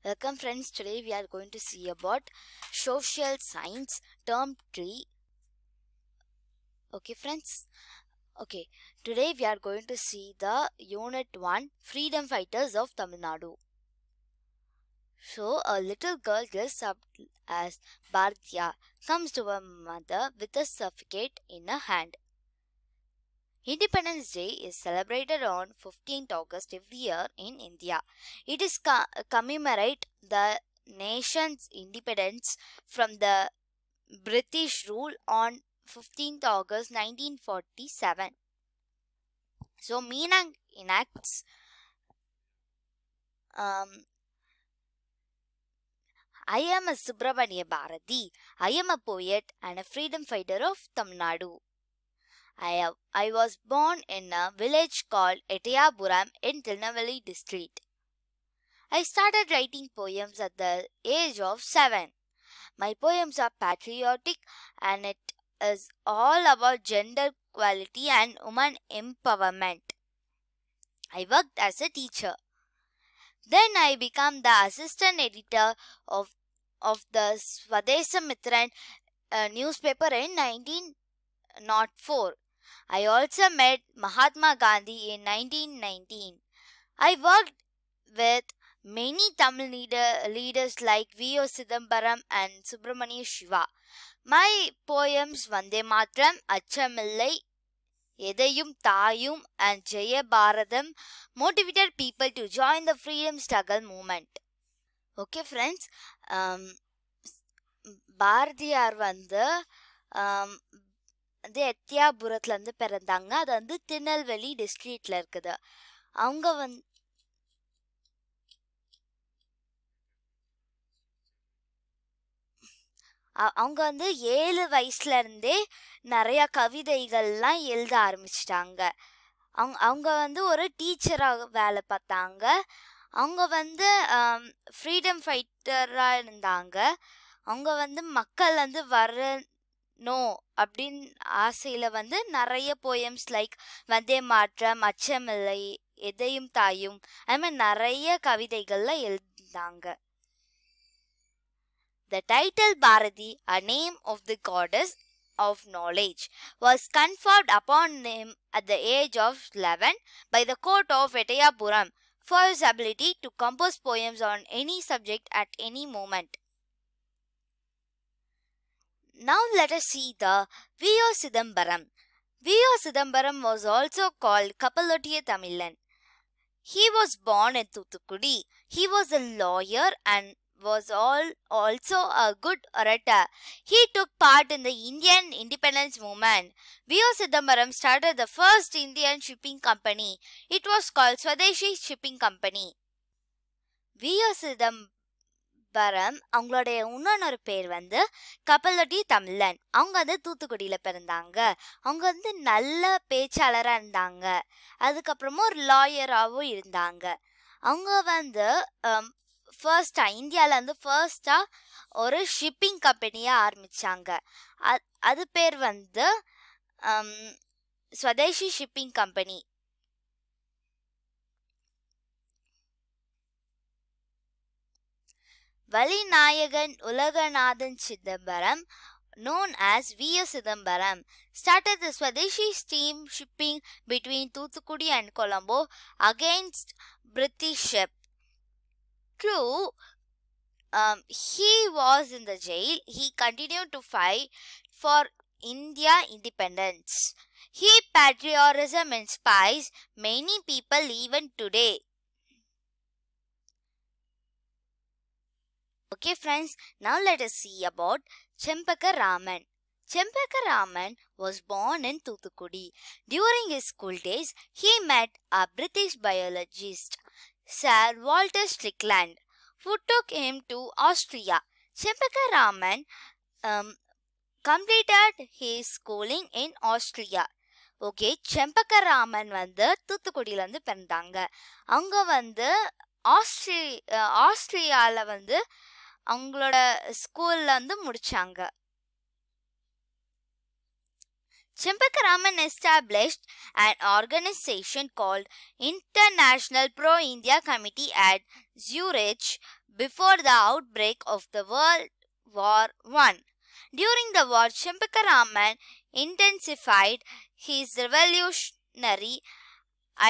Welcome friends, today we are going to see about social science term 3. Okay friends, today we are going to see the unit 1 freedom fighters of Tamil Nadu. So a little girl dressed up as Bharatiya comes to her mother with a certificate in her hand. Independence Day is celebrated on 15th August every year in India. It is commemorate the nation's independence from the British rule on 15th August 1947. So Meena enacts I am a Subramania Bharati. I am a poet and a freedom fighter of Tamil Nadu. I was born in a village called Ettayapuram in Tirunelveli district. I started writing poems at the age of 7. My poems are patriotic and it is all about gender equality and women empowerment. I worked as a teacher. Then I became the assistant editor of the Swadesamitran newspaper in 1904. I also met Mahatma Gandhi in 1919. I worked with many Tamil leaders like V.O. Sidambaram and Subramania Shiva. My poems Vande Mataram, Achamillai, Edayum Tayum and Jaya Bharatam motivated people to join the freedom struggle movement. Okay friends, Bharathiyar எத்தியாபுரத்துலேருந்து பிறந்தாங்க. அது திருநெல்வேலி டிஸ்ட்ரிக்ட்ல இருக்குது. அவங்க அவங்க 7 வயசுல இருந்தே நிறைய கவிதைகள்லாம் எழுத ஆரம்பிச்சிட்டாங்க. அவங்க ஒரு டீச்சராக வேலை பார்த்தாங்க. அவங்க ஃப்ரீடம் ஃபைட்டராக இருந்தாங்க. அவங்க மக்கள் வரணும் அப்படின்னு ஆசையில் நிறைய போயம்ஸ் லைக் வந்தே மாற்றம், அச்சமில்லை, எதையும் தாயும், அது மாதிரி நிறைய கவிதைகள்லாம் எழுதினாங்க. The title Bharati, a name of the goddess of knowledge, was conferred upon him at the age of 11 by the court of Ettayapuram for his ability to compose poems on any subject at any moment. Now let us see the V.O. Sidambaram. V.O. Sidambaram was also called Kapalottiya Tamilan. He was born in Thoothukudi. He was a lawyer and was also a good orator. He took part in the Indian independence movement. V.O. Sidambaram started the first Indian shipping company. It was called Swadeshi Shipping Company. V.O. Sidambaram அவங்களுடைய இன்னொரு பேர் கப்பலொட்டி தமிழன். அவங்க தூத்துக்குடியில் பிறந்தாங்க. அவங்க நல்ல பேச்சாளராக இருந்தாங்க. அதுக்கப்புறமா ஒரு லாயராகவும் இருந்தாங்க. அவங்க இந்தியாவில் ஃபர்ஸ்டாக ஒரு ஷிப்பிங் கம்பெனியாக ஆரம்பித்தாங்க. அது பேர் Swadeshi shipping company. Valinayagan Ulaganathan Chidambaram, known as V.O. Sidambaram, started the Swadeshi steam shipping between Thoothukudi and Colombo against British ship. True, he was in the jail. He continued to fight for India independence. His patriotism inspires many people even today. Okay friends, now let us see about Chempaka Raman. Chempaka Raman was born in Thoothukudi. During his school days, he met a British biologist, Sir Walter Strickland, who took him to Austria. Chempaka Raman completed his schooling in Austria. Okay, Chempaka Raman தூத்துக்குடியில பிறந்தாங்க. அவங்க ஆஸ்திரியாவில் அவங்களோட ஸ்கூல்ல முடிச்சாங்க. Chempaka Raman established an organization called International Pro-India Committee at Zurich, before the outbreak of the World War I. During the war, Shampakaraman intensified his revolutionary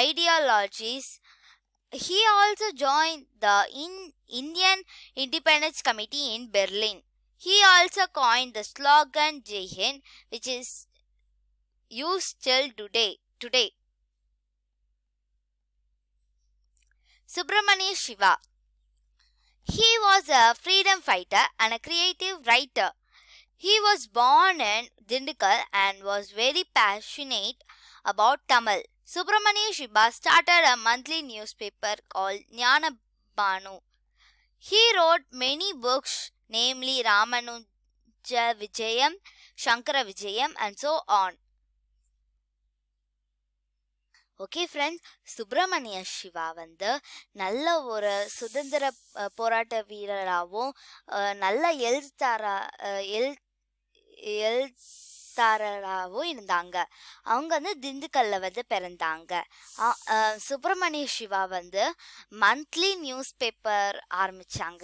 ideologies. He also joined the Indian Independence Committee in Berlin. He also coined the slogan Jai Hind, which is used till today. Subramania Shiva. He was a freedom fighter and a creative writer. He was born in Dindigul and was very passionate about Tamil. Subramania Shiva started a monthly newspaper called Jnana Banu. He wrote many books, namely Ramanuja Vijayam, Shankara Vijayam, and so on. Okay friends, Subramaniya Siva வந்து நல்ல ஒரு சுதந்திர போராட்ட வீரராகவும் நல்ல எழுத்தாளராகவும் இருந்தாங்க. அவங்க வந்து திண்டுக்கல்ல வந்து பிறந்தாங்க. சுப்பிரமணிய சிவா வந்து மந்த்லி நியூஸ் பேப்பர் ஆரம்பிச்சாங்க.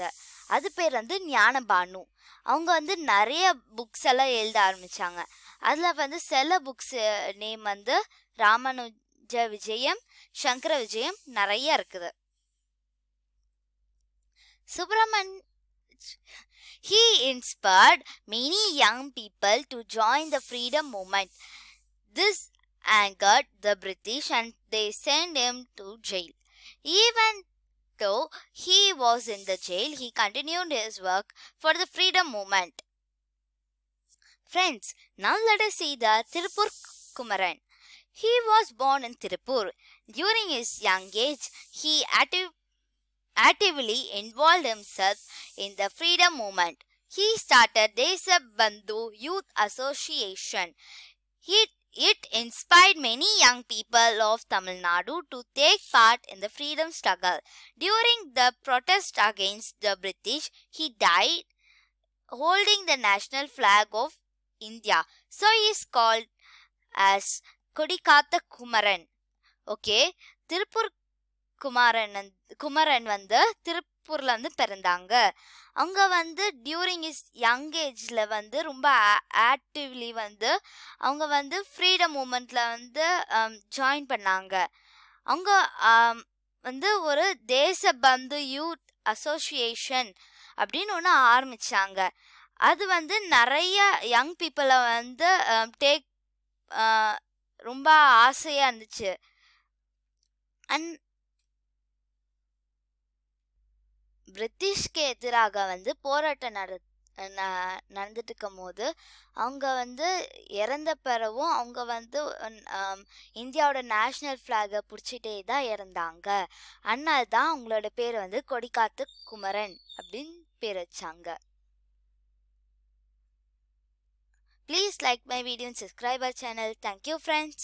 அது பேர் வந்து ஞானபானு. அவங்க வந்து நிறைய புக்ஸ் எல்லாம் எழுத ஆரம்பிச்சாங்க. அதில் வந்து சில புக்ஸ் நேம் வந்து ராமானுஜ விஜயம், சங்கர விஜயம் நிறைய இருக்குது. He inspired many young people to join the freedom movement. This angered the British and they sent him to jail. Even though he was in the jail, he continued his work for the freedom movement. Friends, now let us see the Tirupur Kumaran. He was born in Tirupur. During his young age, he actively involved himself in the freedom movement. He started Desabandhu Youth Association. It inspired many young people of Tamil Nadu to take part in the freedom struggle. During the protest against the British, he died holding the national flag of India. So he is called as Kodikatha Kumaran. Okay, Tiruppur Kumaran வந்து திருப்பூர்ல வந்து பிறந்தாங்க. அவங்க வந்து during is young ஏஜ்ல வந்து ரொம்ப actively வந்து அவங்க வந்து ஃப்ரீடம் மூமெண்ட்ல வந்து ஜாயின் பண்ணாங்க. அவங்க வந்து ஒரு தேசபந்து யூத் அசோசியேஷன் அப்படின்னு ஒன்று ஆரம்பிச்சாங்க. அது வந்து நிறைய யங் பீப்புளை வந்து ரொம்ப ஆசையா இருந்துச்சு. அண்ட் பிரிட்டிஷ்க்கு எதிராக வந்து போராட்டம் நடந்துட்டு இருக்கும் போது அவங்க வந்து இறந்த பிறவும் அவங்க வந்து இந்தியாவோட நேஷ்னல் ஃப்ளாகை பிடிச்சிட்டே தான் இறந்தாங்க. அதனால தான் அவங்களோட பேர் வந்து கொடிக்காத்து குமரன் அப்படின்னு பேர் வச்சாங்க. Please like my video and subscribe our channel. Thank you friends.